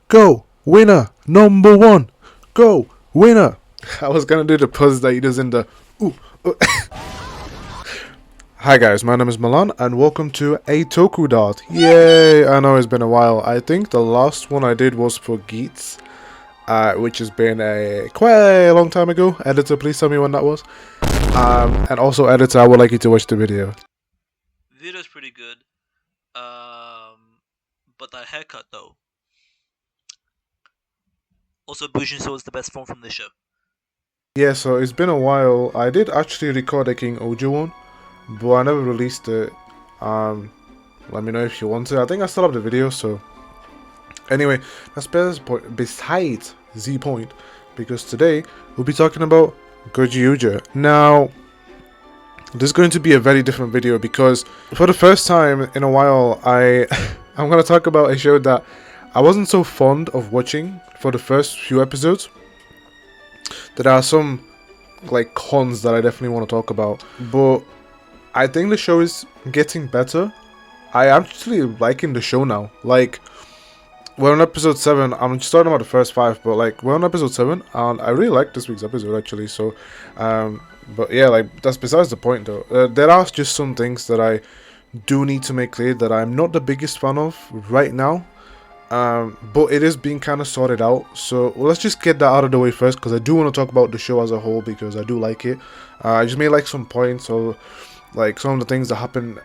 Go, winner, number one. Go, winner. I was gonna do the pose that he does in the ooh. Hi guys, my name is Milan and welcome to a Tokudart. Yay! I know it's been a while. I think the last one I did was for Geats, which has been quite a long time ago. Editor, please tell me when that was. And also, editor, I would like you to watch the video. Video's pretty good. But that haircut though. Also, Bushinso is the best form from the show. Yeah, so it's been a while. I did actually record a King Oju one, but I never released it. Let me know if you want to. I think I still have the video, so anyway, that's besides the point, because today we'll be talking about Gozyuger. Now, this is going to be a very different video because for the first time in a while, I'm going to talk about a show that I wasn't so fond of watching for the first few episodes. There are some like cons that I definitely want to talk about, but I think the show is getting better. I actually liking the show now. Like, we're on episode 7. I'm just talking about the first 5, but like we're on episode 7, and I really like this week's episode actually. So, but yeah, like that's besides the point though. There are just some things that I do need to make clear that I'm not the biggest fan of right now. But it is being kind of sorted out, so let's just get that out of the way first, because I do want to talk about the show as a whole because I do like it. I just made like some points or like some of the things that happened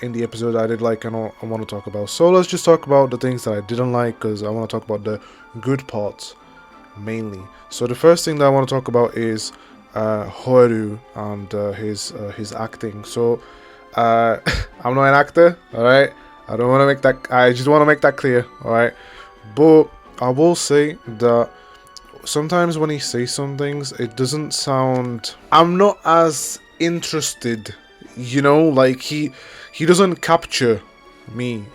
in the episode I did like and I want to talk about. So let's just talk about the things that I didn't like, because I want to talk about the good parts mainly. So the first thing that I want to talk about is Horu and his acting. So I'm not an actor, all right. I don't want to make that. I just want to make that clear, all right. But I will say that sometimes when he says some things, it doesn't sound. I'm not as interested, you know. Like he doesn't capture me.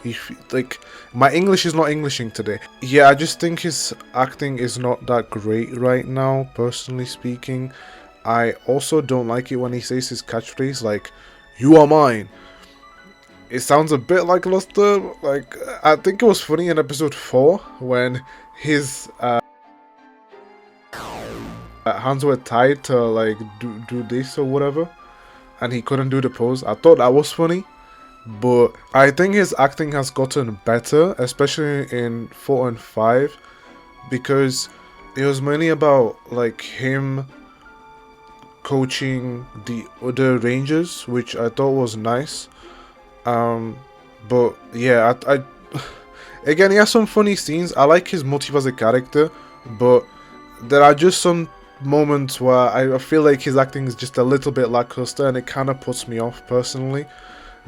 Like my English is not Englishing today. Yeah, I just think his acting is not that great right now, personally speaking. I also don't like it when he says his catchphrase like "You are mine." It sounds a bit like Luster. Like, I think it was funny in episode 4 when his hands were tied to like do this or whatever, and he couldn't do the pose. I thought that was funny, but I think his acting has gotten better, especially in 4 and 5, because it was mainly about like him coaching the other rangers, which I thought was nice. But yeah, I again, he has some funny scenes. I like his motive as a character, but there are just some moments where I feel like his acting is just a little bit lackluster, and it kind of puts me off personally,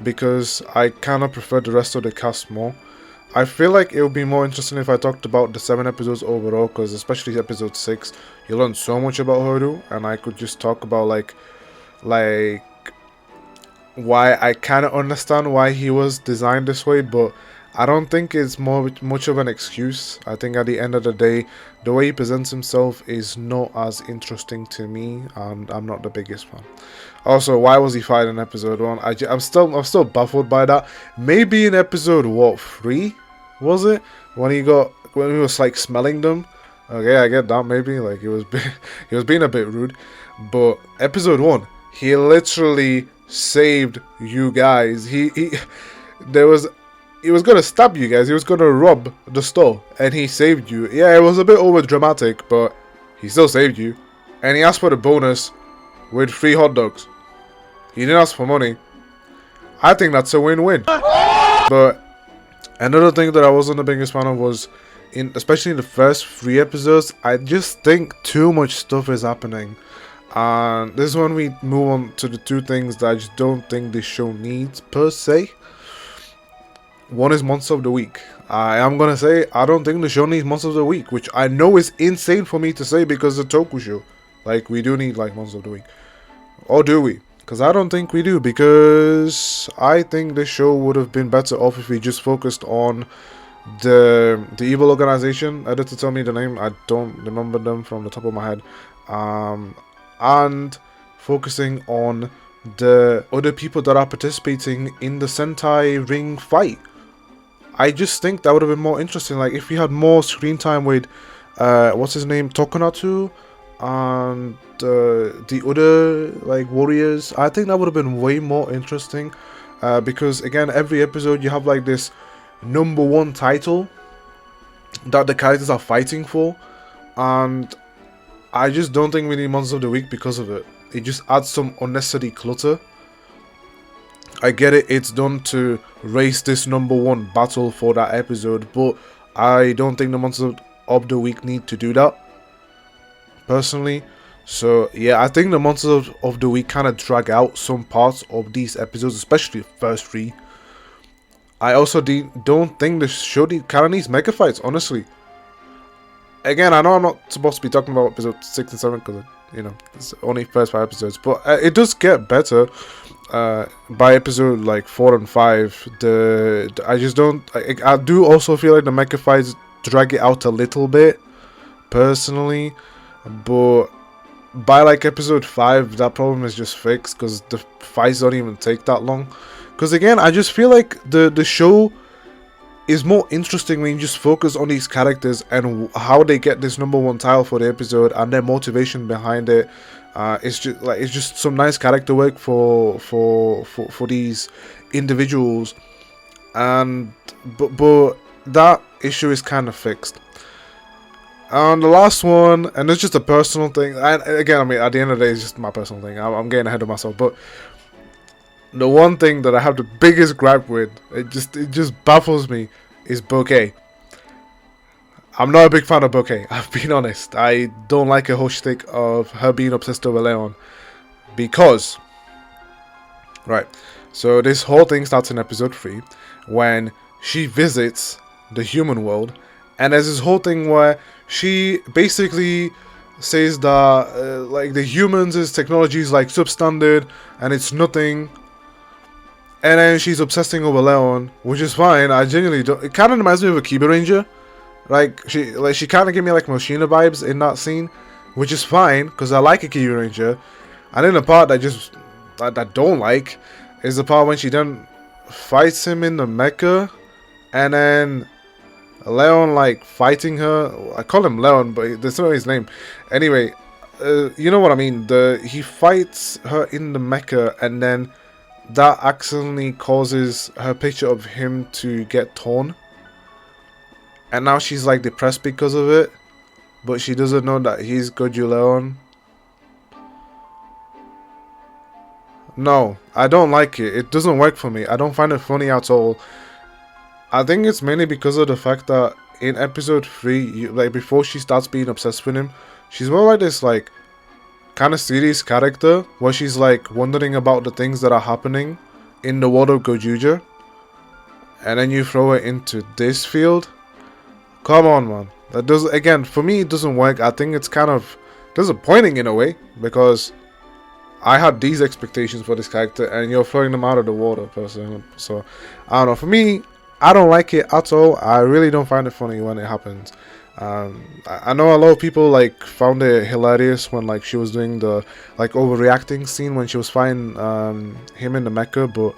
because I kind of prefer the rest of the cast more. I feel like it would be more interesting if I talked about the 7 episodes overall, because especially episode 6, you learn so much about Horu, and I could just talk about like why I kind of understand why he was designed this way, but I don't think it's much of an excuse. I think at the end of the day, the way he presents himself is not as interesting to me, and I'm not the biggest fan. Also, why was he fighting in episode 1? I'm still baffled by that. Maybe in episode 3 was it when he was like smelling them? Okay, I get that. Maybe like he was being a bit rude, but episode 1, he literally saved you guys. He was gonna stab you guys. He was gonna rob the store, and he saved you. Yeah, it was a bit over dramatic, but he still saved you. And he asked for the bonus with 3 hot dogs. He didn't ask for money. I think that's a win-win. But another thing that I wasn't the biggest fan of was especially in the first 3 episodes, I just think too much stuff is happening. And this is when we move on to the 2 things that I just don't think this show needs per se. One is Monster of the Week. I am gonna say I don't think the show needs Monster of the Week, which I know is insane for me to say because it's a Toku show. Like, we do need like Monster of the Week. Or do we? Because I don't think we do, because I think this show would have been better off if we just focused on the evil organization. Editor, tell me the name. I don't remember them from the top of my head. And focusing on the other people that are participating in the Sentai ring fight. I just think that would have been more interesting. Like if we had more screen time with, what's his name, Tokunatsu, and the other like warriors. I think that would have been way more interesting, because again, every episode you have like this number one title that the characters are fighting for, and I just don't think we need Monsters of the Week because of it. It just adds some unnecessary clutter. I get it, it's done to raise this number one battle for that episode, but I don't think the Monsters of the Week need to do that, personally. So yeah, I think the Monsters of the Week kind of drag out some parts of these episodes, especially the first three. I also don't think the show kind of needs mega fights, honestly. Again, I know I'm not supposed to be talking about episode 6 and 7 because, you know, it's only first 5 episodes, but it does get better by episode like 4 and 5. I just don't. I do also feel like the mecha fights drag it out a little bit, personally, but by like episode 5, that problem is just fixed because the fights don't even take that long. Because again, I just feel like the show is more interesting when you just focus on these characters and how they get this number one title for the episode and their motivation behind it. It's just some nice character work for these individuals, and but that issue is kind of fixed. And the last one, and it's just a personal thing. And again, I mean, at the end of the day, it's just my personal thing. I'm getting ahead of myself, but the one thing that I have the biggest gripe with, it just baffles me, is Bouquet. I'm not a big fan of Bouquet, I've been honest. I don't like a whole shtick of her being obsessed over Leon. Because, right, so this whole thing starts in episode 3, when she visits the human world, and there's this whole thing where she basically says that like the humans' technology is like substandard, and it's nothing. And then she's obsessing over Leon, which is fine. I genuinely don't. It kind of reminds me of a Kiba Ranger. She kind of gave me like Moshina vibes in that scene, which is fine because I like a Kiba Ranger. And then the part that I don't like is the part when she then fights him in the mecha, and then Leon like fighting her. I call him Leon, but that's not his name. Anyway, you know what I mean. He fights her in the mecha, and then that accidentally causes her picture of him to get torn, and now she's like depressed because of it, but she doesn't know that he's Goju Leon. No, I don't like it. It doesn't work for me. I don't find it funny at all. I think it's mainly because of the fact that in episode 3, like before she starts being obsessed with him, she's more like this like kind of serious character where she's like wondering about the things that are happening in the world of Gozyuger, and then you throw it into this field. Come on, man. That does, again, for me it doesn't work. I think it's kind of disappointing in a way, because I had these expectations for this character and you're throwing them out of the water, personally. So I don't know, for me, I don't like it at all. I really don't find it funny when it happens. I know a lot of people like found it hilarious when like she was doing the like overreacting scene when she was fighting him in the mecha, but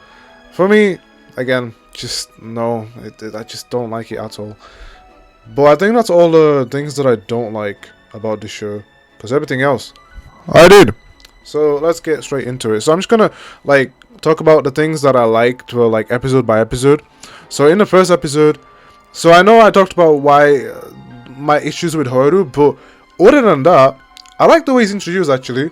for me, again, just no, I just don't like it at all. But I think that's all the things that I don't like about the show, because everything else I did. So let's get straight into it. So I'm just gonna like talk about the things that I liked, like episode by episode. So in the first episode, so I know I talked about why my issues with Haru, but other than that, I like the way he's introduced. Actually,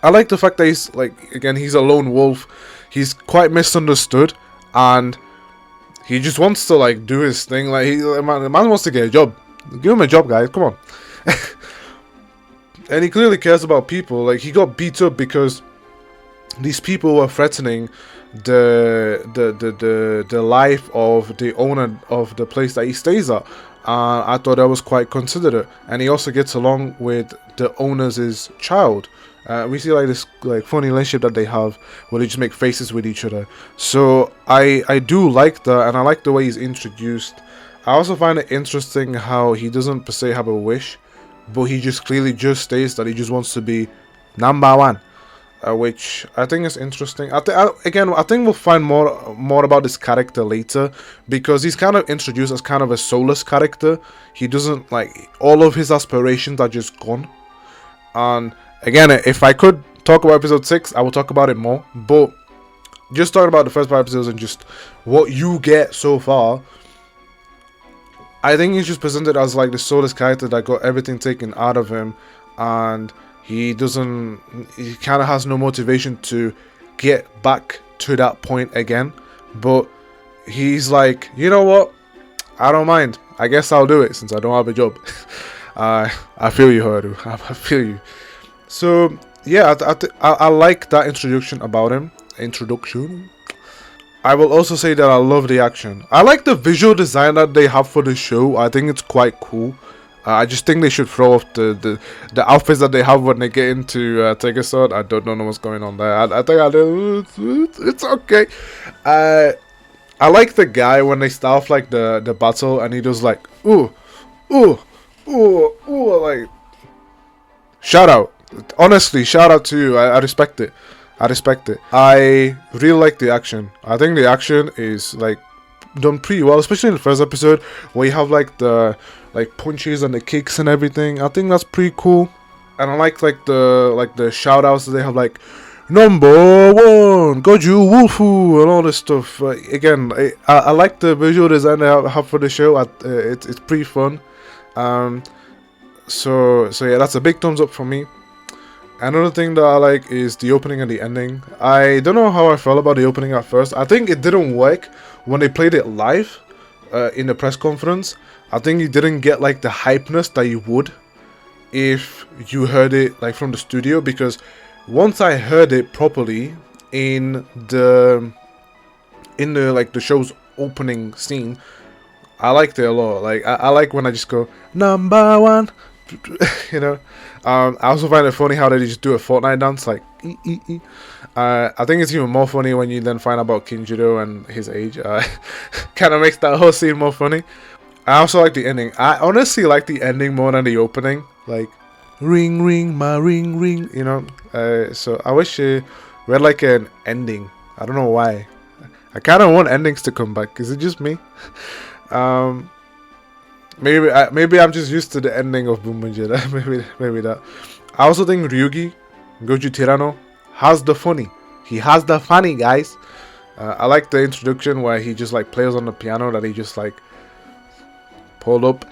I like the fact that he's like, again, he's a lone wolf. He's quite misunderstood, and he just wants to like do his thing. Like the man wants to get a job. Give him a job, guys. Come on. And he clearly cares about people. Like, he got beat up because these people were threatening the life of the owner of the place that he stays at. I thought that was quite considerate, and he also gets along with the owner's child. We see like this like funny relationship that they have, where they just make faces with each other. So I do like that, and I like the way he's introduced. I also find it interesting how he doesn't per se have a wish, but he just clearly just states that he just wants to be number one. which I think is interesting. I think we'll find more about this character later, because he's kind of introduced as kind of a soulless character. He doesn't, like, all of his aspirations are just gone. And again, if I could talk about episode 6, I will talk about it more. But just talking about the first 5 episodes and just what you get so far, I think he's just presented as like the soulless character that got everything taken out of him, and he kind of has no motivation to get back to that point again. But he's like, you know what? I don't mind. I guess I'll do it since I don't have a job. I feel you, Haru. I feel you. So yeah, I like that introduction about him. Introduction. I will also say that I love the action. I like the visual design that they have for the show. I think it's quite cool. I just think they should throw off the outfits that they have when they get into Tokudart. I don't know what's going on there. I think it's okay. I like the guy when they start off like the battle and he does like ooh, like shout out. Honestly, shout out to you. I respect it. I respect it. I really like the action. I think the action is like done pretty well, especially in the first episode where you have like the punches and the kicks and everything. I think that's pretty cool. And I like the shout outs that they have, like number 1 Goju Wolfu and all this stuff. Again, I like the visual design they have for the show. It's pretty fun. So yeah, that's a big thumbs up for me. Another thing that I like is the opening and the ending. I don't know how I felt about the opening at first. I think it didn't work when they played it live in the press conference. I think you didn't get like the hypeness that you would if you heard it like from the studio, because once I heard it properly in the like the show's opening scene, I liked it a lot. Like I like when I just go number 1. You know, I also find it funny how they just do a Fortnite dance, like I think it's even more funny when you then find out about Kinjiro and his age. Kind of makes that whole scene more funny. I also like the ending. I honestly like the ending more than the opening, like ring ring my ring ring, you know. So I wish we had like an ending. I don't know why. I kind of want endings to come back. Is it just me? Maybe I'm just used to the ending of Bumbunjira. maybe that. I also think Ryugi Goju Tirano has the funny. He has the funny, guys. I like the introduction where he just like plays on the piano that he just like pulled up,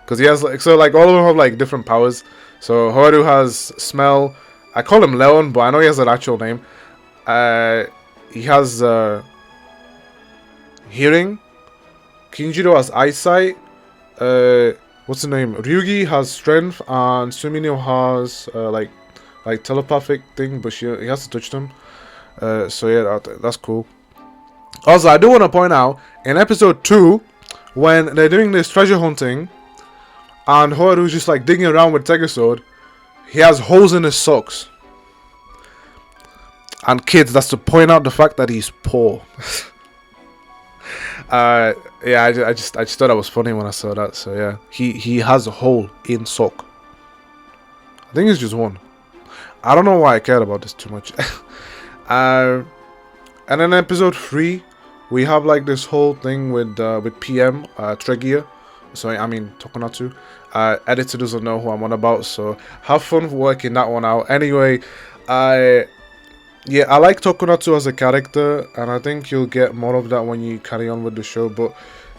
because he has like, so like all of them have like different powers. So Haru has smell. I call him Leon, but I know he has an actual name. He has hearing. Kinjiro has eyesight. What's the name? Ryugi has strength, and Sumino has like telepathic thing, but he has to touch them. So yeah, that's cool. Also, I do want to point out in episode 2, when they're doing this treasure hunting, and Haru's just like digging around with Tegazord, he has holes in his socks. And kids, that's to point out the fact that he's poor. Yeah, I just thought that was funny when I saw that. So yeah, he has a hole in sock. I think it's just one. I don't know why I cared about this too much. And then episode 3, we have like this whole thing with PM Tregear. So I mean Tokunatsu. Editor doesn't know who I'm on about, so have fun working that one out. Anyway, I like Tokunatsu as a character, and I think you'll get more of that when you carry on with the show. But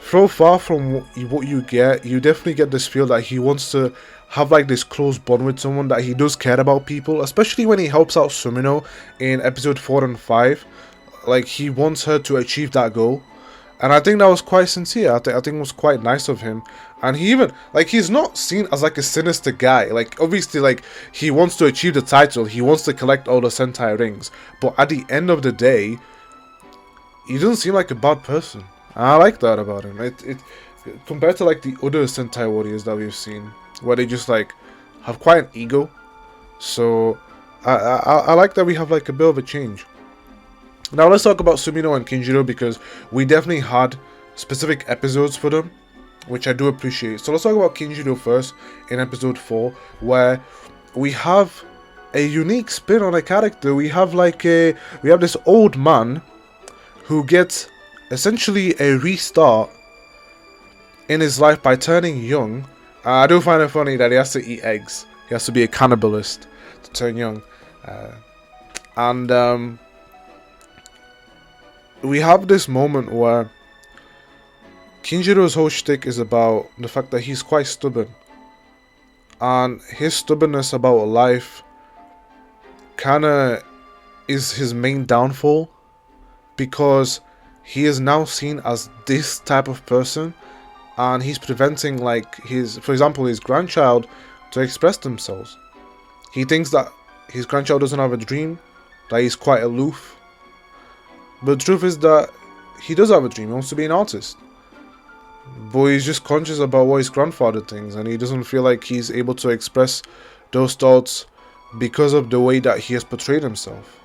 so far from what you get, you definitely get this feel that he wants to have like this close bond with someone, that he does care about people, especially when he helps out Sumino in episode 4 and 5. Like, he wants her to achieve that goal, and I think that was quite sincere. I think it was quite nice of him. And he even, like, he's not seen as like a sinister guy. Like, obviously, like, he wants to achieve the title, he wants to collect all the Sentai rings, but at the end of the day, he doesn't seem like a bad person. And I like that about him. It compared to like the other Sentai warriors that we've seen, where they just like have quite an ego. So I like that we have like a bit of a change. Now let's talk about Sumino and Kinjiro, because we definitely had specific episodes for them, which I do appreciate. So let's talk about Kinjiro first in episode 4, where we have a unique spin on a character. We have this old man who gets essentially a restart in his life by turning young. I do find it funny that he has to eat eggs. He has to be a cannibalist to turn young. And we have this moment where Kinjiro's whole shtick is about the fact that he's quite stubborn. And his stubbornness about life kinda is his main downfall, because he is now seen as this type of person, and he's preventing, like, for example, his grandchild to express themselves. He thinks that his grandchild doesn't have a dream, that he's quite aloof. But the truth is that he does have a dream. He wants to be an artist. But he's just conscious about what his grandfather thinks, and he doesn't feel like he's able to express those thoughts because of the way that he has portrayed himself.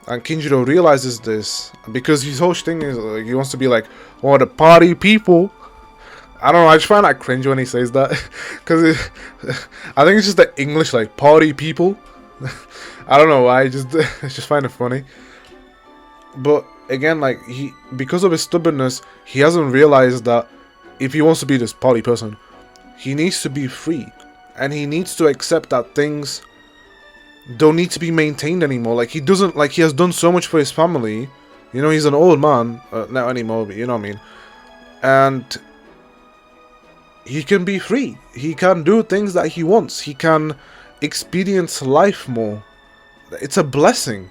And Kinjiro realizes this because his whole thing is like, he wants to be like one of the party people. I don't know, I just find that cringe when he says that, because I think it's just the English, like, party people. I don't know why, I just find it funny. But again, like, because of his stubbornness, he hasn't realized that if he wants to be this party person, he needs to be free, and he needs to accept that things don't need to be maintained anymore. Like, he has done so much for his family. You know, he's an old man, not anymore, but you know what I mean. And he can be free. He can do things that he wants. He can experience life more. It's a blessing.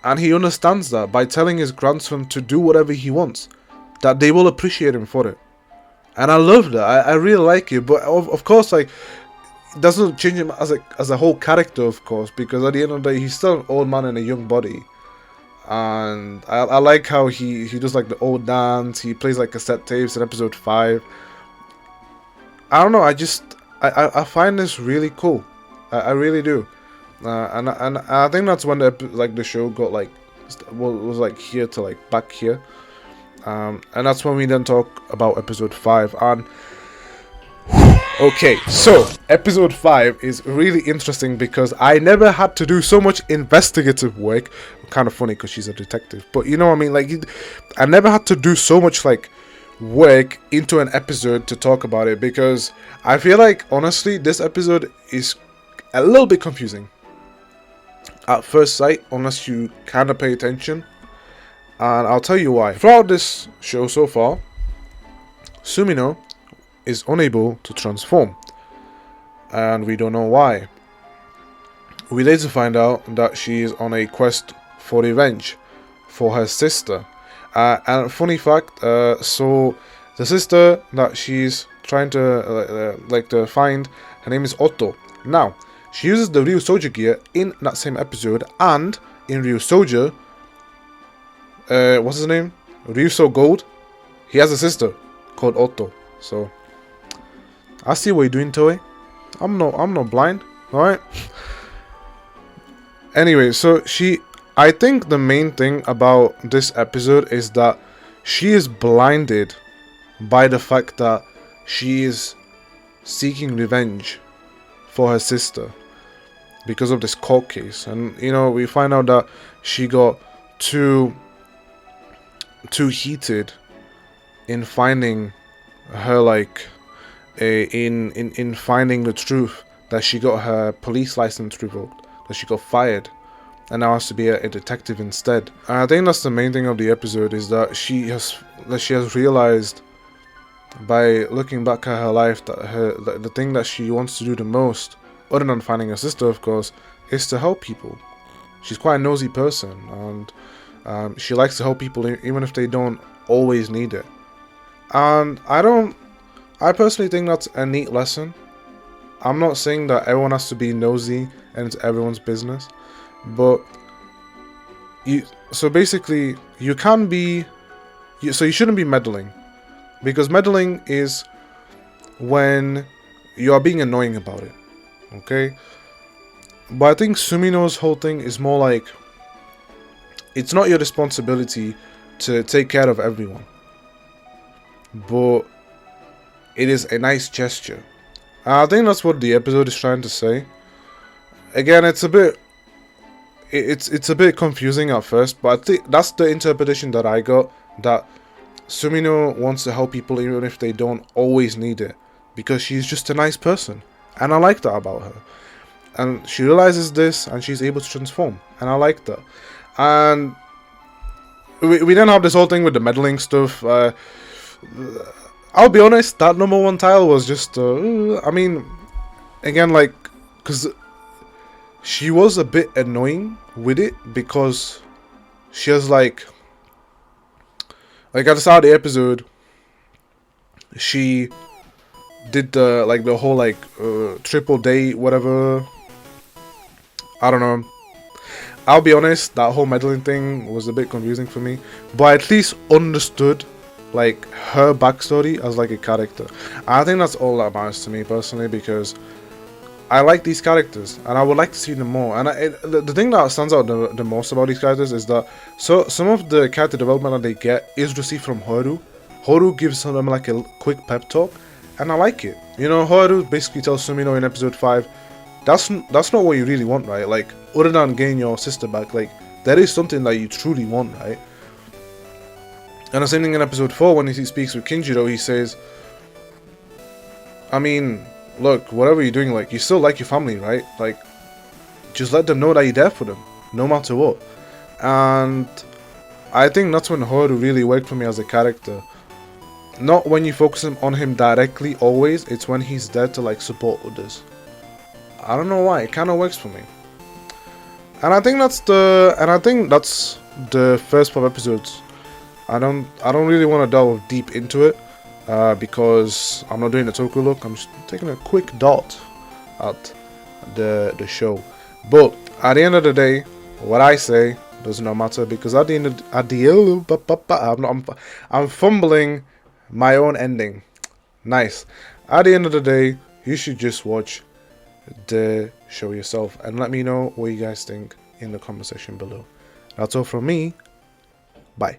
And he understands that by telling his grandson to do whatever he wants, that they will appreciate him for it. And I love that. I really like it. But of course, like, it doesn't change him as a whole character, of course, because at the end of the day, he's still an old man in a young body. And I like how he does, like, the old dance. He plays, like, cassette tapes in episode 5. I don't know, I find this really cool. I really do. And I think that's when the show got, like, was like here to, like, back here. And that's when we then talk about episode 5. And okay, so episode 5 is really interesting because I never had to do so much investigative work. Kind of funny because she's a detective, but you know what I mean. Like, I never had to do so much, like, work into an episode to talk about it, because I feel like, honestly, this episode is a little bit confusing at first sight, unless you kind of pay attention. And I'll tell you why. Throughout this show so far, Sumino is unable to transform, and we don't know why. We later find out that she is on a quest for revenge for her sister. And funny fact, so the sister that she's trying to find, her name is Otto. Now, she uses the Ryu Soldier gear in that same episode, and in Ryu Soldier, what's his name? Ryuso Gold. He has a sister called Otto. So I see what you're doing, Toei. I'm not blind, alright? Anyway, so I think the main thing about this episode is that she is blinded by the fact that she is seeking revenge for her sister because of this court case. And, you know, we find out that she got too heated in finding her, like, in finding the truth that she got her police license revoked, that she got fired, and now has to be a detective instead. And I think that's the main thing of the episode, is that she has realized, by looking back at her life, that the thing that she wants to do the most, other than finding her sister, of course, is to help people. She's quite a nosy person, and she likes to help people even if they don't always need it. And I personally think that's a neat lesson. I'm not saying that everyone has to be nosy and it's everyone's business, but so basically you shouldn't be meddling, because meddling is when you are being annoying about it, okay? But I think Sumino's whole thing is more like, it's not your responsibility to take care of everyone, but it is a nice gesture. I think that's what the episode is trying to say. again, it's a bit confusing at first, but I think that's the interpretation that I got, that Sumino wants to help people even if they don't always need it, because she's just a nice person, and I like that about her. And she realizes this, and she's able to transform, and I like that. And we then have this whole thing with the meddling stuff. I'll be honest, that number one title was just, I mean, again, like, because she was a bit annoying with it, because she has like at the start of the episode, she did the whole triple date, whatever. I don't know. I'll be honest, that whole meddling thing was a bit confusing for me, but I at least understood like her backstory as like a character. I think that's all that matters to me personally, because I like these characters and I would like to see them more. And the thing that stands out the most about these characters is that some of the character development that they get is received from Horu. Horu gives them like a quick pep talk, and I like it. You know, Horu basically tells Sumino in episode 5, that's not what you really want, right? Like, other than getting your sister back, like, there is something that you truly want, right? And the same thing in episode 4 when he speaks with Kinjiro, he says, I mean, look, whatever you're doing, like, you still like your family, right? Like, just let them know that you're there for them, no matter what. And I think that's when Horu really worked for me as a character. Not when you focus on him directly always, it's when he's there to like support others. I don't know why, it kind of works for me. And I think that's the first 5 episodes. I don't really want to delve deep into it, because I'm not doing a Toku look. I'm just taking a quick dot at the show. But at the end of the day, what I say does not matter, because I'm fumbling my own ending. Nice. At the end of the day, you should just watch the show yourself and let me know what you guys think in the comment section below. That's all from me. Bye.